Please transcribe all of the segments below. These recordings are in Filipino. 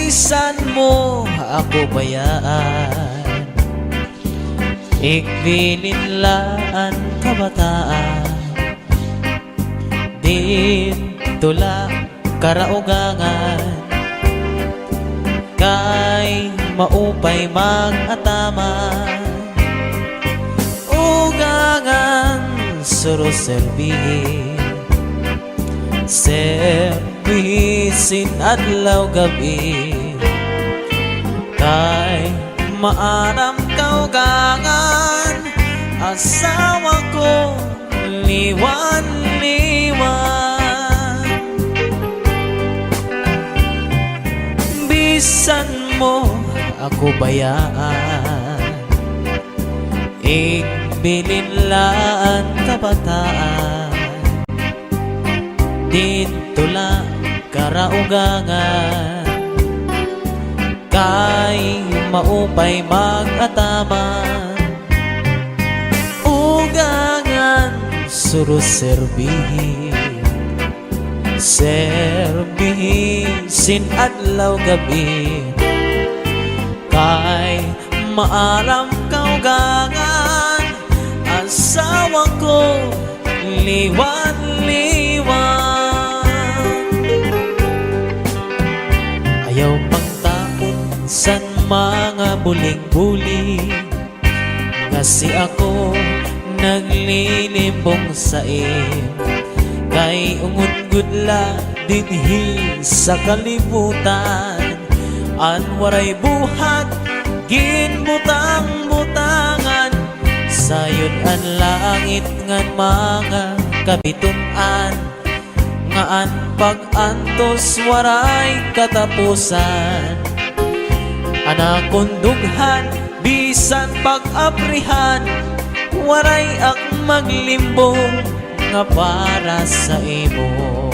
bisan mo ako bayaan, ikbilinlaan kabataan, dito lang karaugangan, kay maupay mag-ataman, ugangan suruserbihin, servisin adlaw gabi, kay maanam kaugangan, asawa ko liwan-liwan. Bisan mo ako bayaan, ikbilinlaan kabataan, dito lang karaugangan, kay maupay mag-ataman, ugangan suruserbihin, servisin adlaw gabi, kay maalam kaugangan, asawa ko liwan-liwan. Ayaw pang tapon san mga buling-buling, kasi ako naglilimbong sa kay ungod-gudla dinhi sa kalibutan, anwaray buhat ginbutang-butangan, sayon ang langit ngan mga kabitunan, ngaan pag-antos waray katapusan, anakon dughan bisan pag-aprihan, waray ak maglimbong nga para sa imo.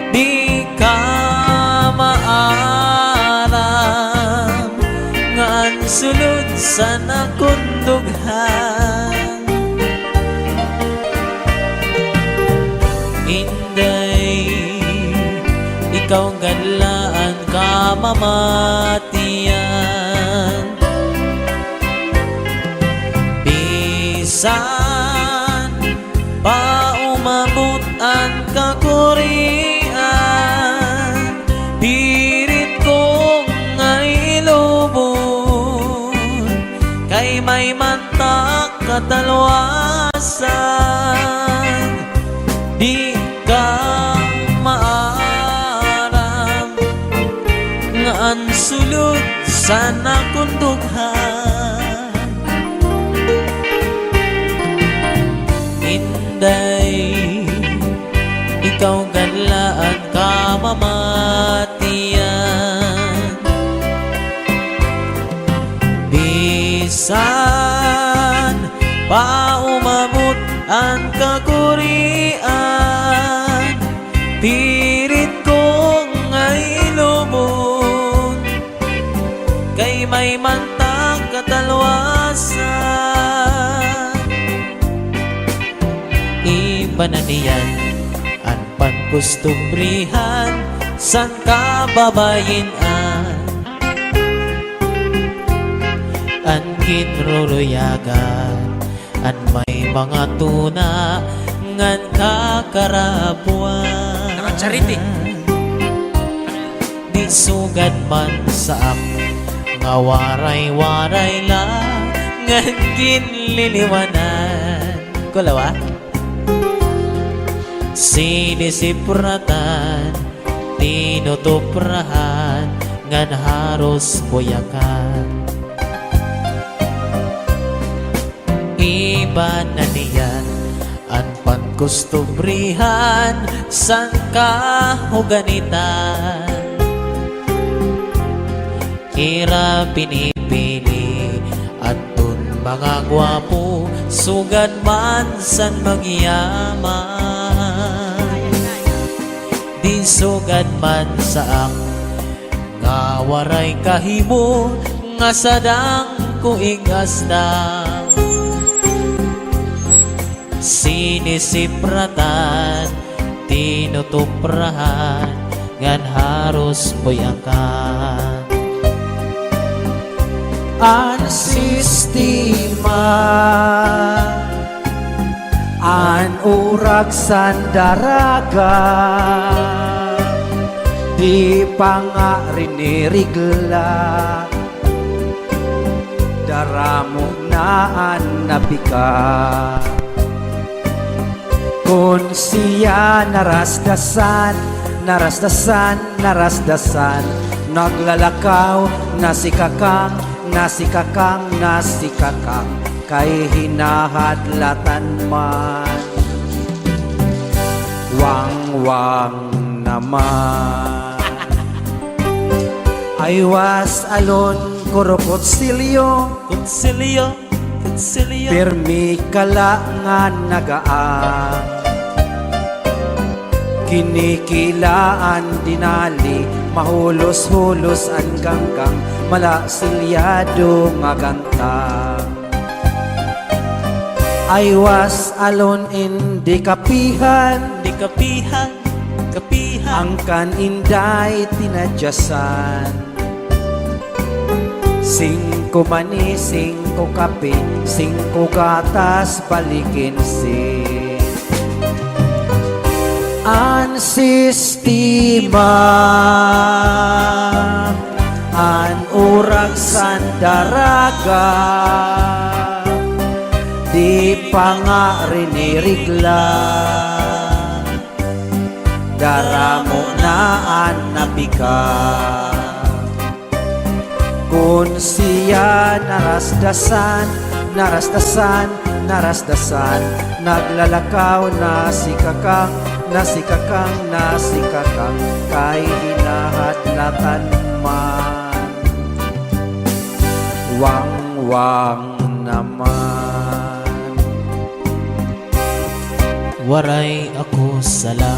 Di ka maalam nga sulod sa nakundughan, inday ikaw ganlaan ka mamatiyan, bisan pa umabot ang kakurian, pirit ko ngay lubon, kay may mantak katalwasan, di ka maaram nga ang sulod sa nakundughan, inday ikaw ganlaan ka mamatiyan, bisan pa umabot ang kakurian, pirit ko ngay lubon, kay may mantang katalwasan, ibananiyan ang pagkustubrihan san kababayinan, an kinruruyagan, an may mga tuna ngan kakarabuan, Nakacharity. di sugad man saak nga waray-waray lang ngan ginliliwanan, kulawa sinisipratan, tinutuprahan ngan haros buyakan, iba na niyan ang pagkustubrihan san kahuganitan, kira pinipili atun mga gwapo, sugad man san magyaman, di sugad man saak nga waray kahimo, nga sadang kuigasdang, sinisipratan, tinutuprahan ngan haros mo'y angkan. An sistema an urag sandaraga di pangarinirigla daramo naan nabika kun siya narasdasan naglalakaw nasikakang kay hinahadlatan man wang naman I was alone korokotsilyo Konsilyo permi kalangan nagaan kinikilaan dinali mahulos-hulos ang ganggang malasilyado nga gantang I was alone in di kapihan Di kapihan ang kaninday tinadyasan 5 mani, 5 kape, 5 gatas balikin si an sistema an urag sandaraga di pangarinirigla daramo naan nabika kun siya narasdasan naglalakaw nasikakang kay hinahadlatan man wang naman waray ako sala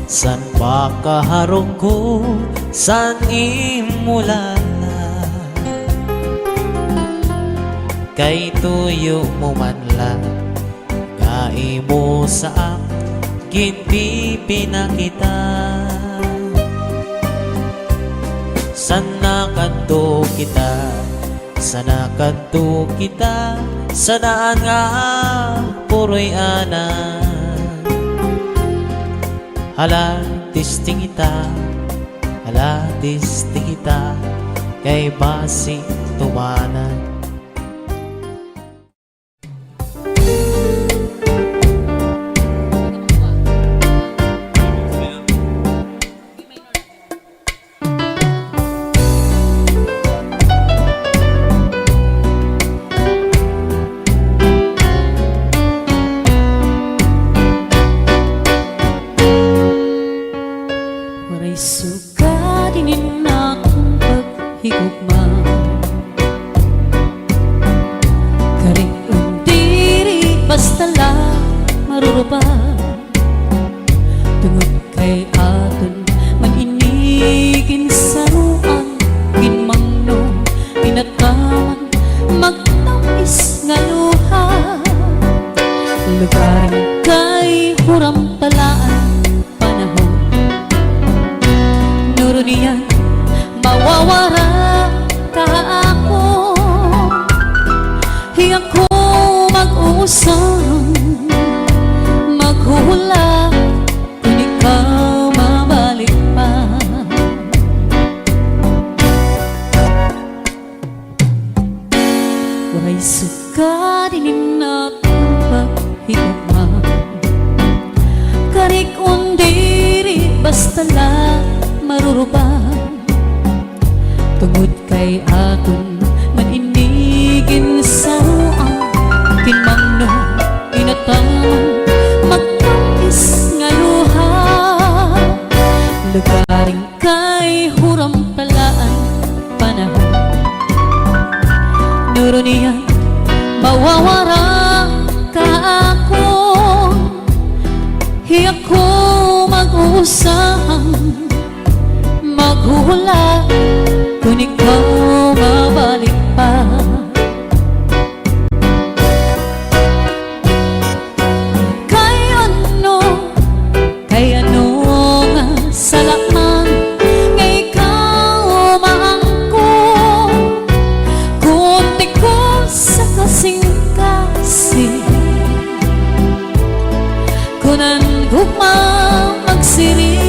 san pakaharong ko san imulala kay tuyo mo man lang nga imo sa akin pinakita sana kadto kita sanaan nga puroy ana hala tisting kita kay basi tumanan. Waray suka dinin akong paghigugma karing undiri basta lang maruruba tungod kay aton maninigin sa ruang ginmangno inatawan magtapis nga luha lugaring kay huram palaan niya mawawara ka ako hiyang ko mag-uusang maghula kung ikaw mabalik pa waray suka dinin akong paghigugma karik undiri basta lang marurubang tungod kay aton maninigin sa ruang kinmangno inatawan magtapis nga luha lugaring kay huram palaan panahon nuro niya mawawara ka ako hiyak ko mag-uusang maghula kung ikaw mabalik pa kay ano nga salaman kunan gugma magsiring.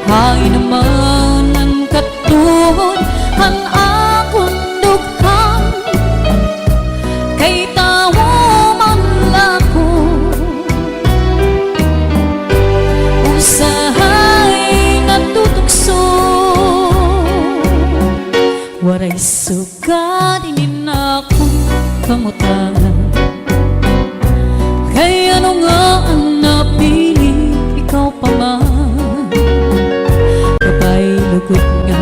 Hay naman ang katuhod ang akong dughan, kay tawo man lako usahay natutukso. Waray sugad inin akong kamutangan, kay ano nga ang napili ikaw pa man. Lugod nga,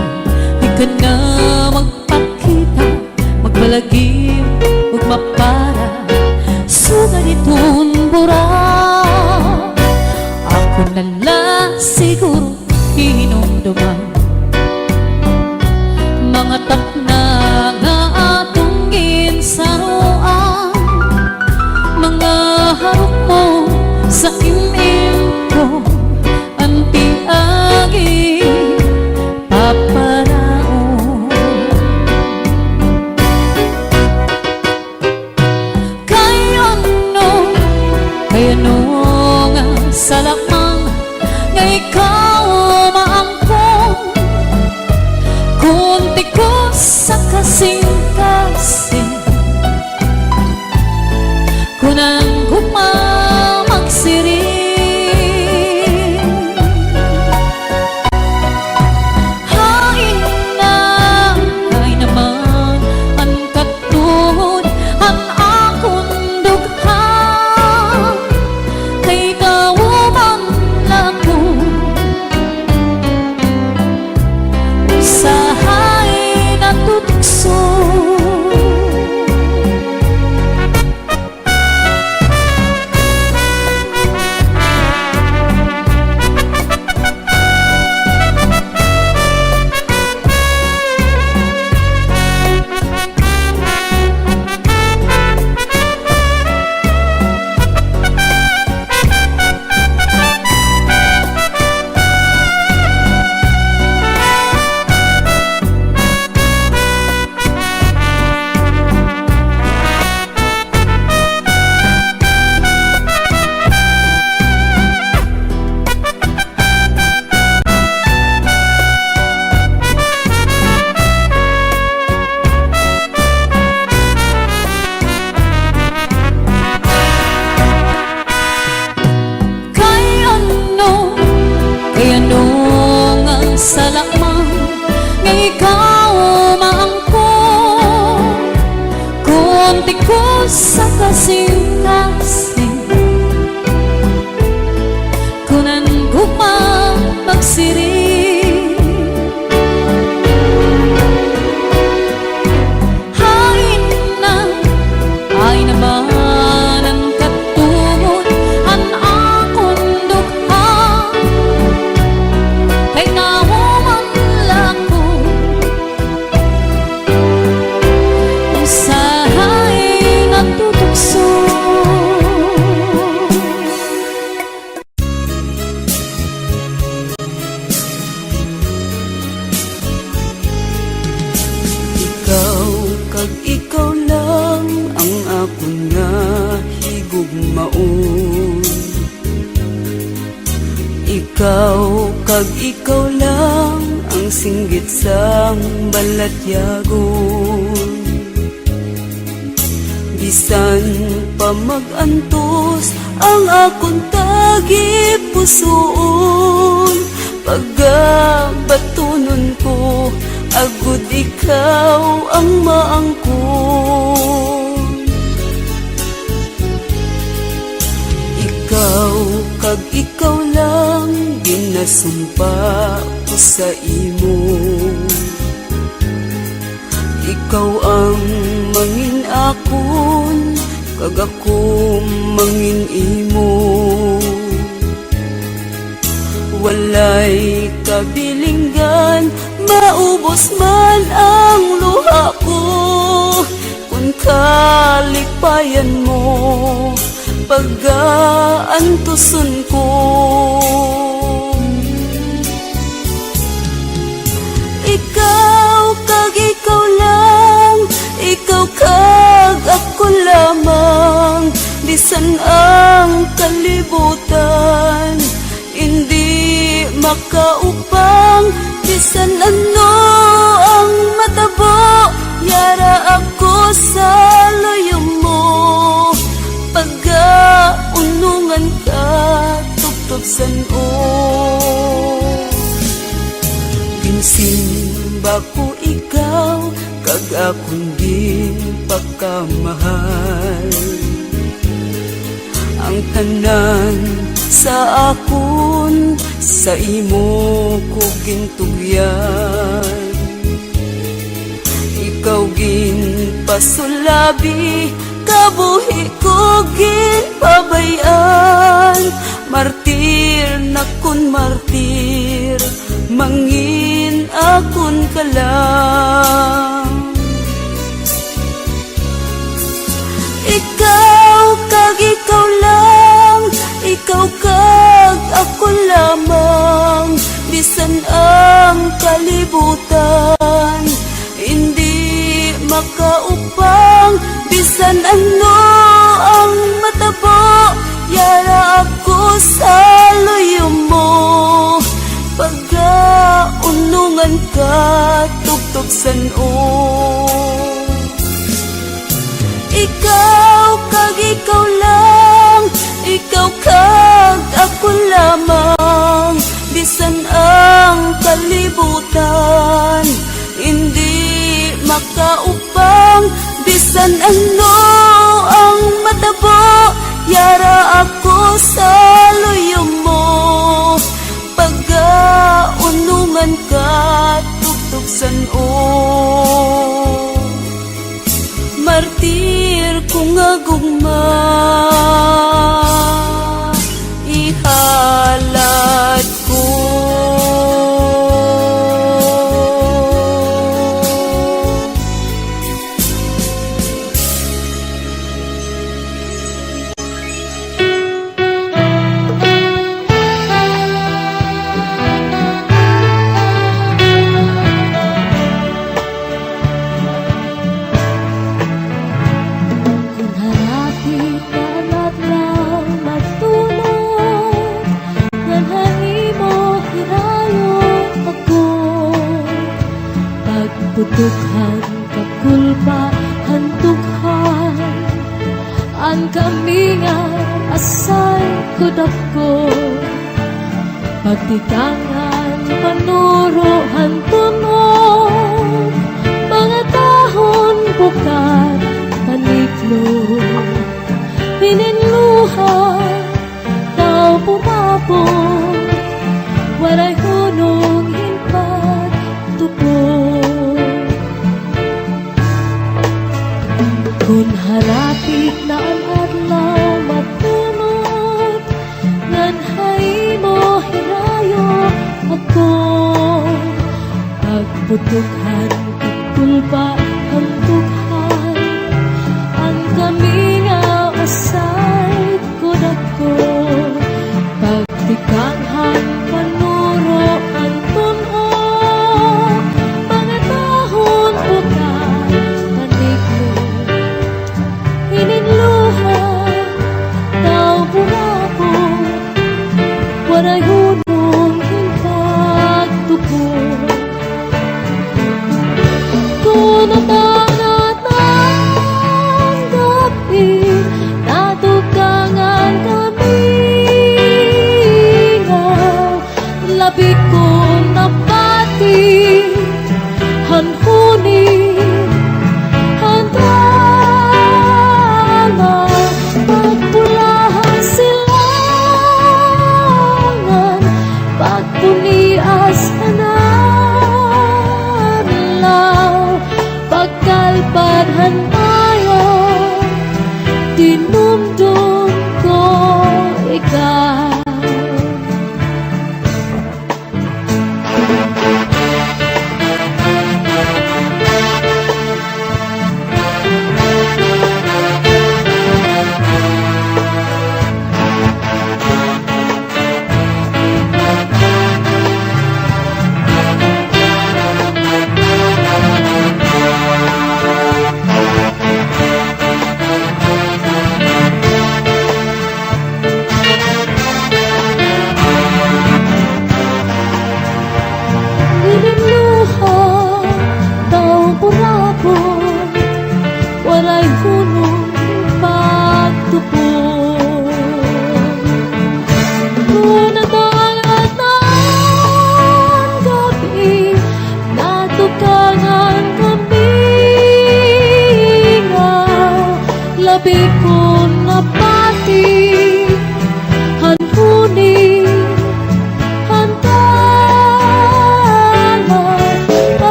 di ka na magpakita, magbalagim, ug mapara, suga ditong bura. Ako nala siguro hinumduman, mga takna nga atong ginsaruan, mga harok mo sa imim ko, anti-agi paparaon. Kay ano nga salamang nga ikaw maangkong, kunti ko sa kasing-kasing, kunang gumamagsiring. Salamang nga ikaw maangkong, kunti ko sa kasing-kasing, kunan gugma magsiring. Hay naman ang katuhod ang akong dughan, kay ikaw lang ang akong nga higugmaon. Ikaw kag ikaw lang ang singgit sang balatyagon. Bisan pa magantos ang akong tagipusoon, pagabatunon ko agud ikaw ang maangkon. Ikaw kag ikaw lang ginasumpa ko sa imo. Ikaw ang mangin akon, kag ako mangin imo. Walay kabilinggan, maubos man ang luha ko, kung kalipayan mo pag-aantuson ko. Ikaw kag ikaw lang, bisan ang kalibutan, hindi makaupang bisan ano ang matabo. Yara ako sa loyo mo, pagkaunungan ka tuptop san-o. Ginsimba ko ikaw, kag akong ginpagkamahal. Ang tanan sa akon, sa imo ko gintugyan. Ikaw ginpasulabi, kabuhi ko ginpabayan. Martir na kun martir, mangin akon ka lang. Ikaw kag ikaw lang, ikaw kag ako lamang. Bisan ang kalibutan, hindi makaupang. Bisan ano ang matabo, yara ako sa loyo mo, pagkaunungan ka tugtog san-o. Ikaw kag ikaw lang, ikaw kag ako lamang. Bisan ang kalibutan, hindi makaupang. Bisan ano ang matabo, yara ako sa loyo mo, pagkaunungan ka tugtog san-o. Martir kung agugma, ihalad ko. Putukhan kakulpa hantukhan ang kamingan asay kudako. Pagtikangan panuro hantunog, mga tahon bukat paniklo. Pininluhan tao pumapon, waray hunong himpat tupo. Kung harapit na ang adlaw matunod, nganhay mo hirayo ako. Pagputukhan, ikulpa ang tukhan, ang kaminga usay kudako. Pagtikanghan panuro ang tunog, mga tahon bukat paniklo. Ininluhan, tao burapon, waray hunong hintagtupo. Kung natangat ng gabi, natukangan kami nga, labi kong napati, hanhunin, punias hanalaw, pagkalpad hantayan, dinumdum ko ikaw.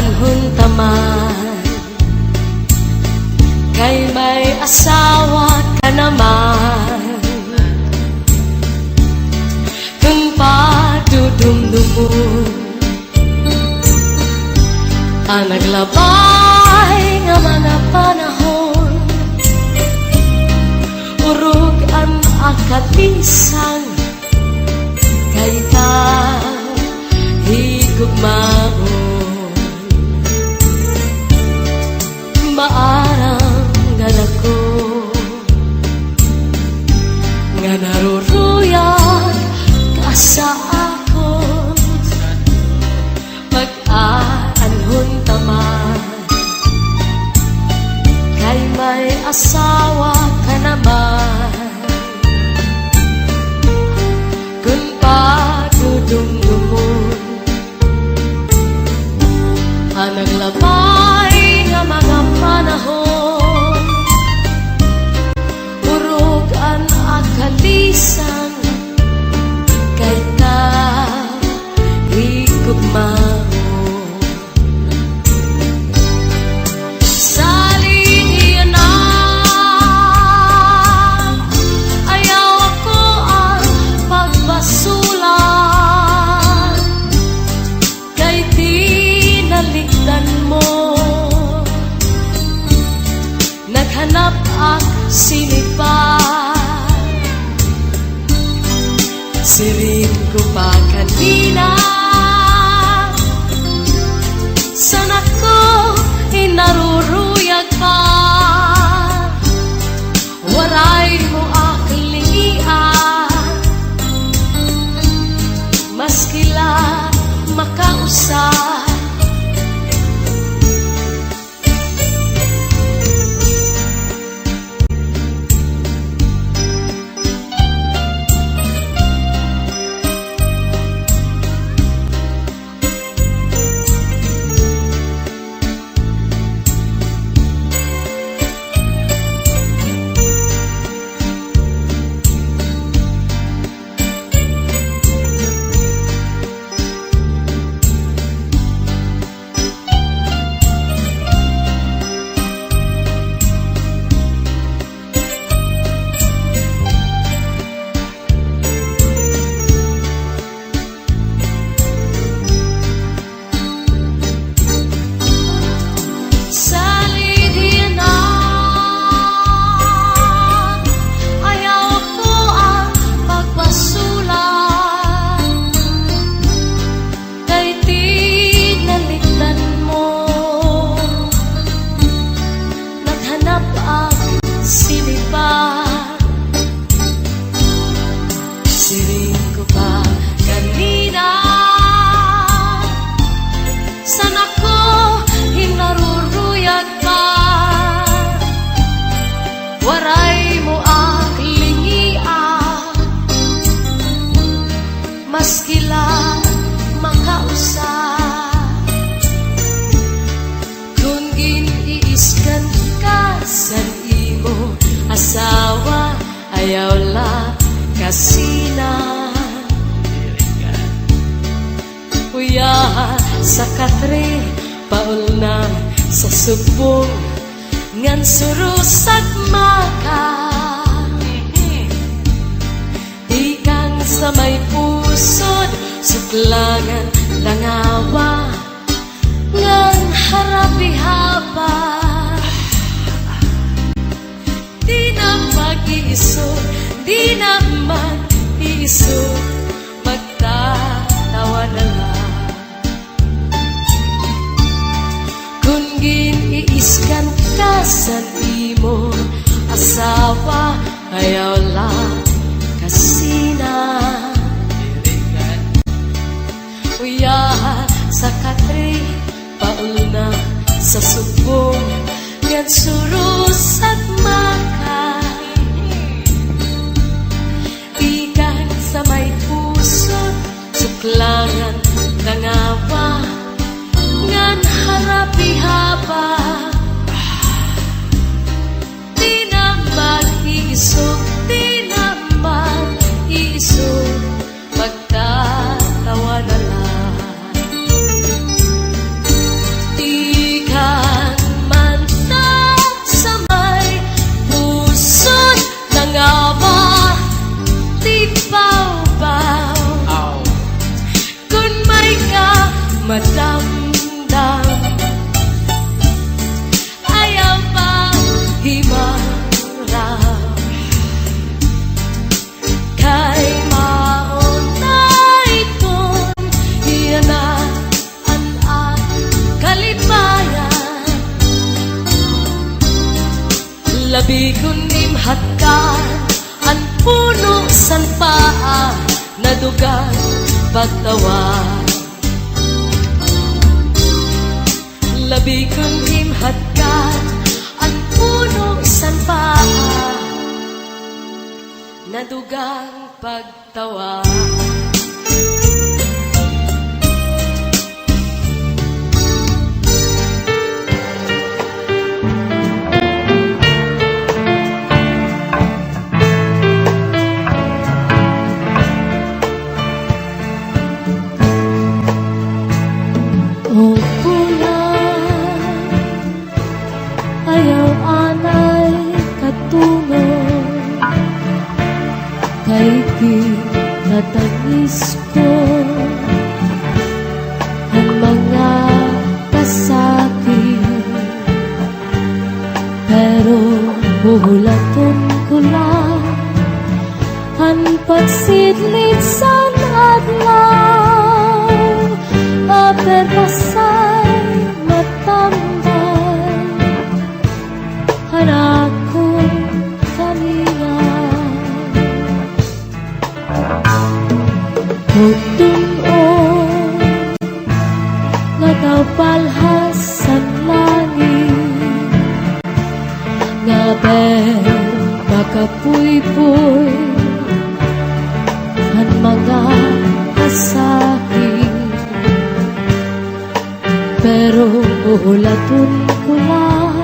anhon taman, kay may asawa ka naman. Kung padudumdumon ang naglabay nga mga panahon, urog ang akalisang kay ka higugmaon. Maarang ganako nga naruruyag ka sa akon, mag-aanhon taman, kay may asawa ka naman. Kung padudumdumon ang naglabay nga mga panahon, urog ang akalisang kay ka higugmaon. Saling na ayaw ako ang pagbasulan, kay tinalikdan mo. Naghanap ang sinipan, sirin ko pa kanina. Sana ko inaruruyag pa, waray mo aklingian, maskila makausap. Waray mo aklingian, maskila makausap. Kung giniiskan ka sa imo asawa, ayaw la kasina. Kuya sa katre, paul na sa subong, ngan surusag maka. Ikang sa may pusod, suklangan langawa, ngan harapi haba. Di na mag-iisog, di na mag-iisog, magtatawa na lang. Kung giniiskan ka sa imo asawa, ayaw lang kasina. Uya sa katre, paul na sa subong, ngan surus at maka. Ikan sa may puso, suklangan nangawa, ngan harapi haba. Di na mag-iisog, di na mag-iisog, magtatawa na lang. Di Labi kunim hatkan at puno salpaan na dugang pagtawa. Labi kunim hatkan at puno salpaan na dugang pagtawa. O bulan, ayaw anay katungo kay kinatanis ko ang mga kasakit, pero buhulaton ko lang ang pagsidlid sa adlaw. Aperbasay matambay hanakong kanina. Tutuon nagapalhas sa langit, ngaber makapuy-puy ang mga kasakit, pero uhulaton ko lang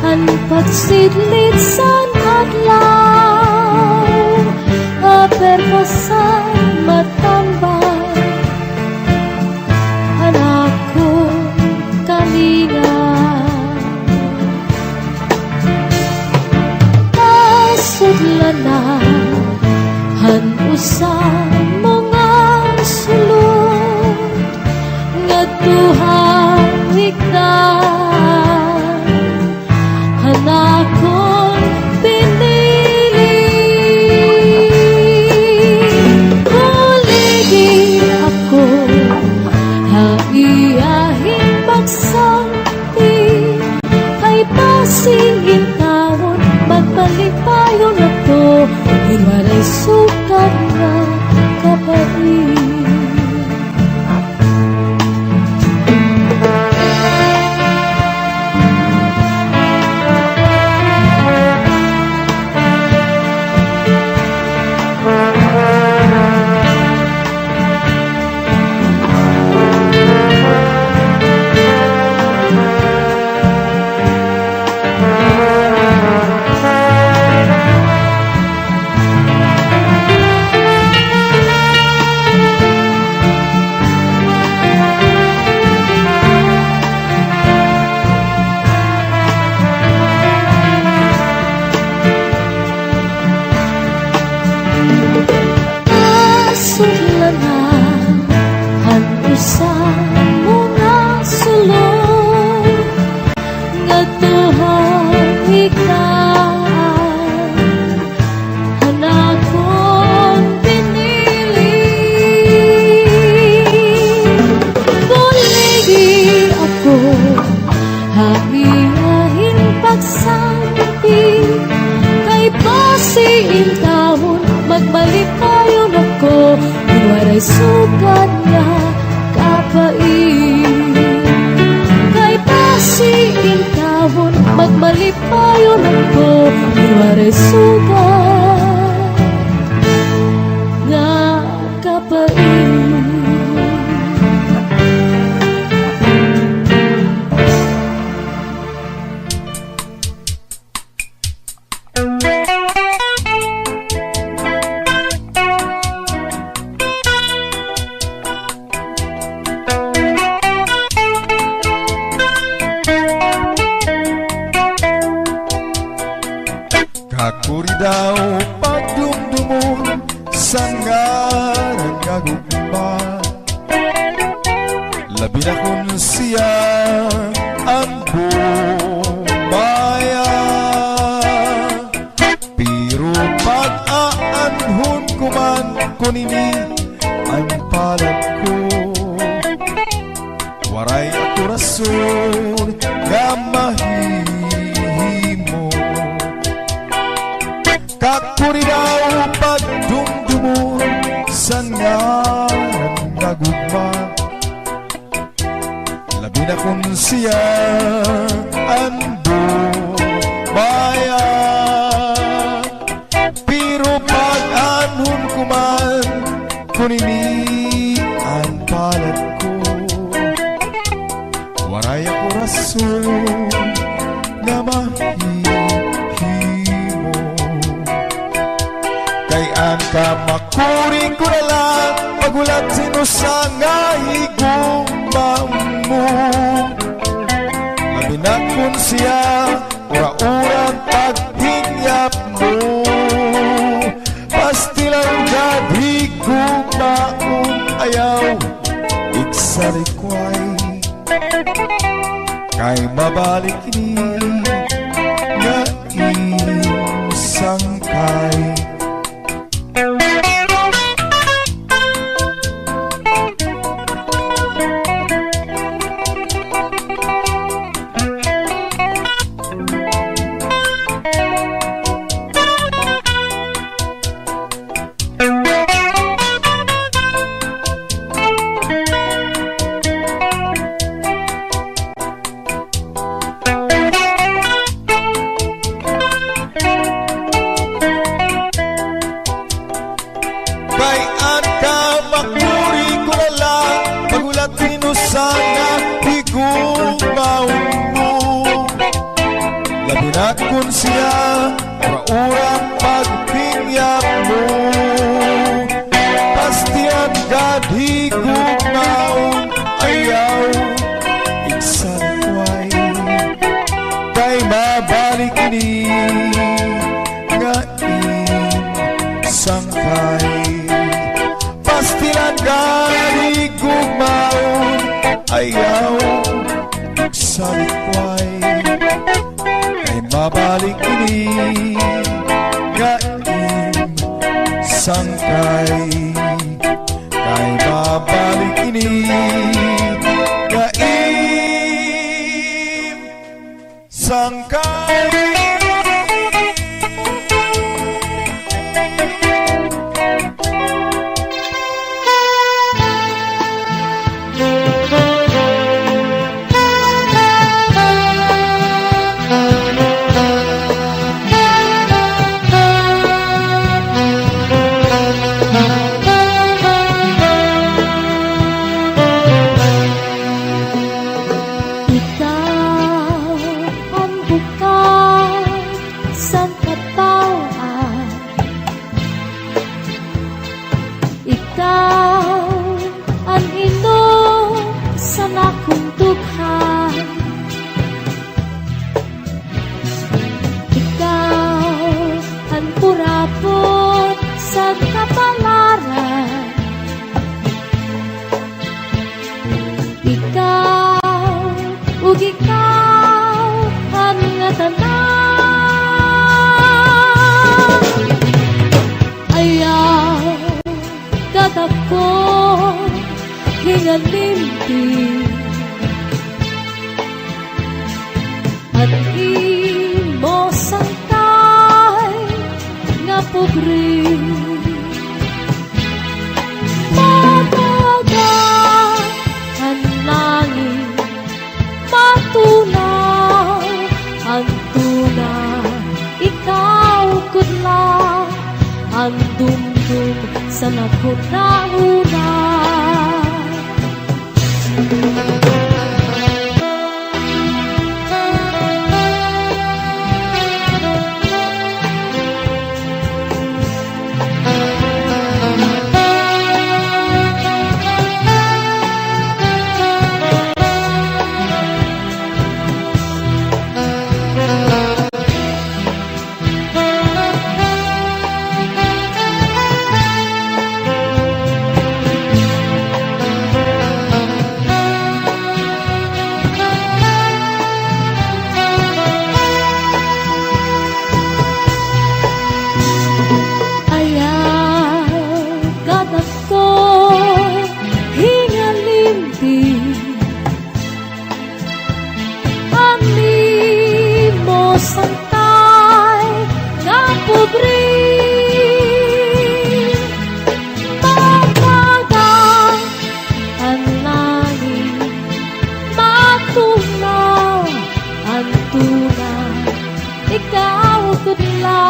ang pagsidlid sa adlaw. Aperbasay matambay anak ko kanina. Nasudlan na han usang mga sulod Tuhan iktan hanakong pinili. Huligi ako haiyahin magsampi kay pasigin taon magbalik tayo na to hiwalay sukat na kapatid. Magbalik tayo na ko, waray sugat niya kapait. Kay pasiin tawon, magbalik tayo na ko, waray sugat nga kapait. Kakuri daw pagdumdumon sa ngaran nga gugma, labi na kun siya ang bumaya. Pero pag-aanhon ko man kunini ang palad ko, waray ako rason nga mahihimo. puridaw pagdumdumo sa ngaran nga gugma. Labi na kung siya ando bayan, pero pag-anhon ko man kunini ang palad ko, waray ako rason nga mahihimo. Kay ang kamakuring ko na lang pagulat sino sa nga higugma mo. Labi na kung siya ura-urang paghingyap mo, pastilang gabi gugmaong ayaw iksarikway. Kay mabalik ni nga isangkay. Kay ang kamakuri ko na lang pagulat sino sana higugmaw mo. Labi na kung siya ura-urang paghingyap mo, pastiyan gad higugmaw ayaw iksarkway. Kay mabalik ni nga sangkay, pastilan gani gugmaon ayaw iksarikway. Kay mabalik ini nga sangkay, kay mabalik ini nga sangkay. Ikaw ang inom sa nakong tughan. Ikaw ang purapot sa kapalaran. Ikaw ug ikaw ang tanan. Ayaw ako hingalimpi at imo sangkay nga pugri. Mataga ang langit, matunaw ang tunay, ikaw kudla ang dumdum sa nakunauna. Santay na pobre. matuna, antuna, ikaw kudla,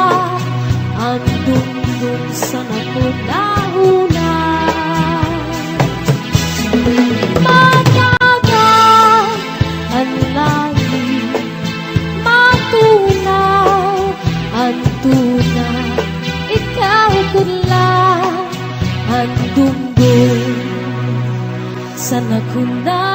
andung-dung sa nakunahuna. Mataga, anlagi, matuna, antuna, ikaw kudla, andung-dung sa nakunahuna.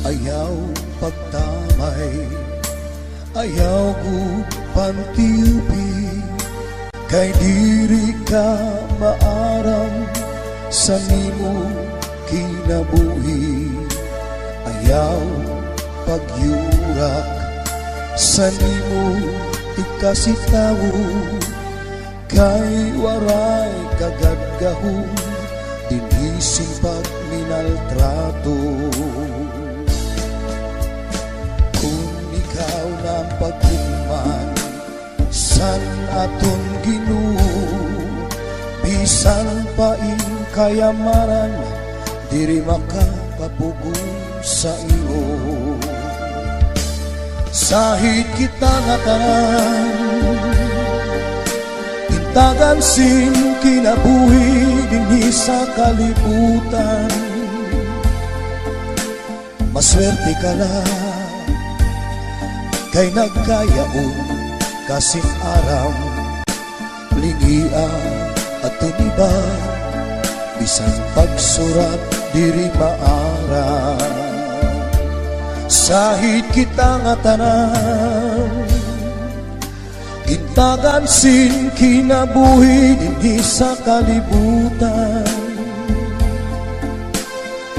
Ayaw pagtamay, ayaw ko pantiupi, kay diri ka maaram sa nimo kinabuhi. Ayaw pagyurak sa nimo ikasitawo, kay waray kagadgahong dinisin pag minaltrato. Ikaw ng pagkuman san aton Ginoo, bisan pa ing kayamanan diri makapapugong sa iyo. Sahid kita nga tanan, intagan sin kinabuhi dinhi sa kalibutan. Maswerte ka lang kay nagkayaon kasing aram, lingia at tuniba, bisan pagsurat diri maara. Sahid kita nga tanan, gintagan sin kinabuhi dinhi sa kalibutan.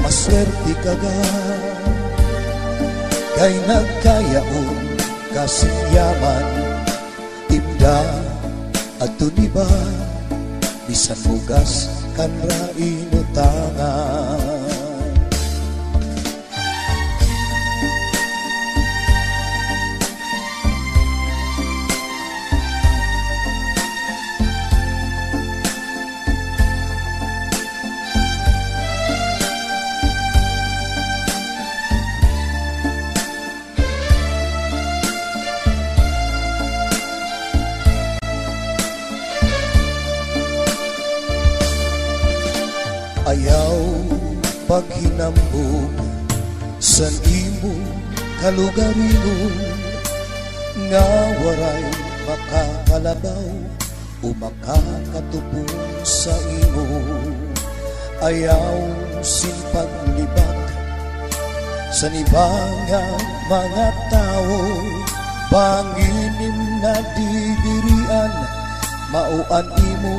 Maswerte ka ga kay nagkayaon kasing yaman, ibda at tuniba, bisan bugas kan ra inutangan. Ayaw paghinambog sa imo kalugarino, nga waray makakalabaw o makakatupong sa imo. Ayaw sin paglibag sa nibangang mga tao, panginim na didirian, mauan imo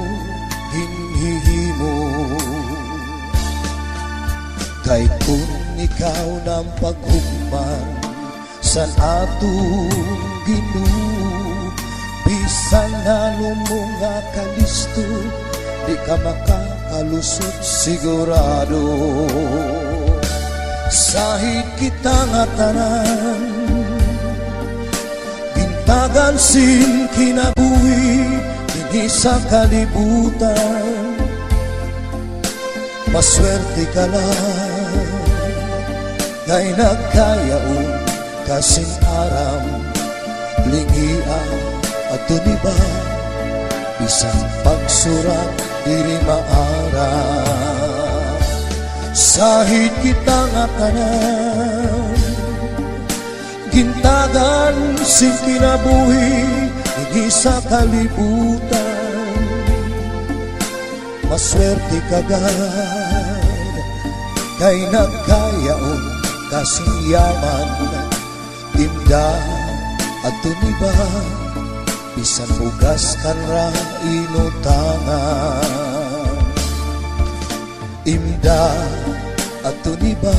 hinhihimo. Kay kung ikaw ng paghugman san atong Ginoo, bisan na lumunga kalisto, di ka makakalusot sigurado. Sahid kita nga tanan, bintagan sin kinabuhi dinhi sa kalibutan. Maswerte ka lang kay nagkayaon kasing aram, lingia at tuniba, bisan pagsurat diri maara. Sahid kita nga tanan, gintagan sin kinabuhi dinhi sa kalibutan. Maswerte ka gad kay nagkayaon kasing yaman, imda at tuniba, bisan bugas kan ra inutangan. Imda ato di ba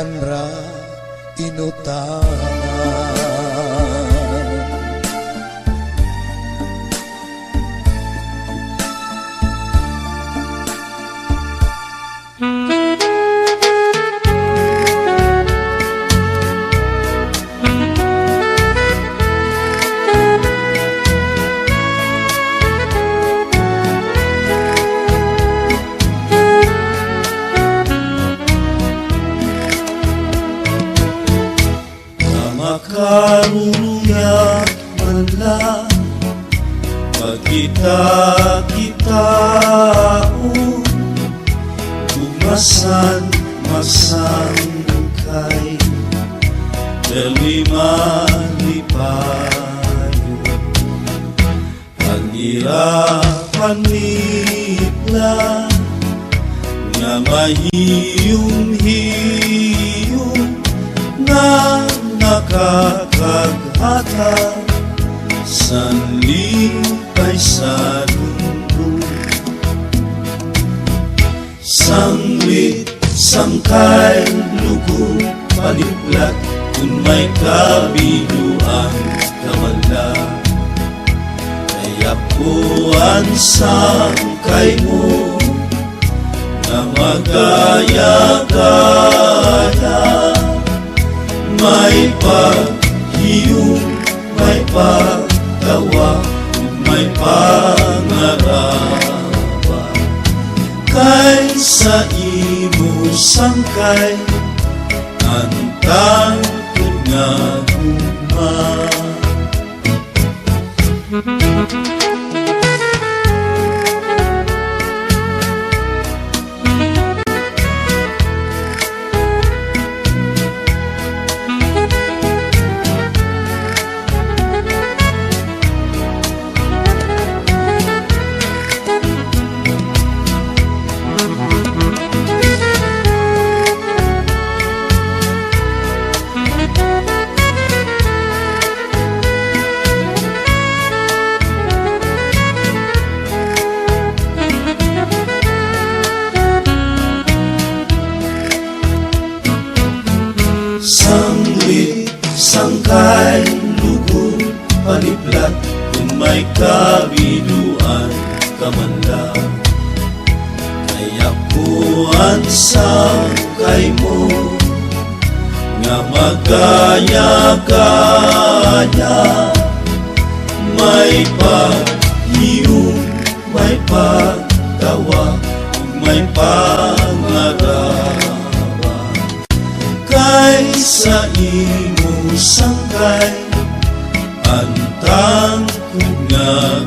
kanra inutangan. Makaruya manla pagkita-kitao Tumasan masangkay Dalima-lipayo Ang irapan nila Nga mahiyong-hiyong Na nakakaghata sanlipay sa mundo sanglit sangkay lugo paliplat kung may kabiluan kamala kayapuan sangkay mo na magaya-gaya may paghiyong, may pagtawa, may pangarapan. Kaysa imo sangkay, antang nga gumang. Sanglit, sangkay, lugo, paliplat kung may kabiluan kamanda kayapuan sangkay mo nga magaya-gaya may paghiyong, may pagtawa may pangarapan kaysa imo sangkay antang nga